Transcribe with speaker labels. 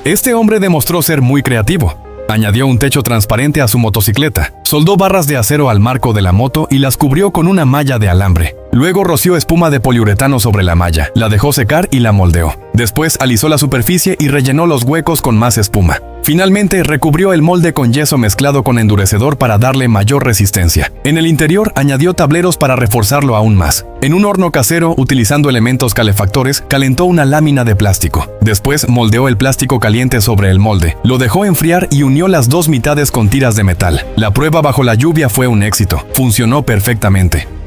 Speaker 1: Este hombre demostró ser muy creativo. Añadió un techo transparente a su motocicleta, soldó barras de acero al marco de la moto y las cubrió con una malla de alambre. Luego roció espuma de poliuretano sobre la malla, la dejó secar y la moldeó. Después alisó la superficie y rellenó los huecos con más espuma. Finalmente recubrió el molde con yeso mezclado con endurecedor para darle mayor resistencia. En el interior añadió tableros para reforzarlo aún más. En un horno casero, utilizando elementos calefactores, calentó una lámina de plástico. Después moldeó el plástico caliente sobre el molde, lo dejó enfriar y unió las dos mitades con tiras de metal. La prueba bajo la lluvia fue un éxito. Funcionó perfectamente.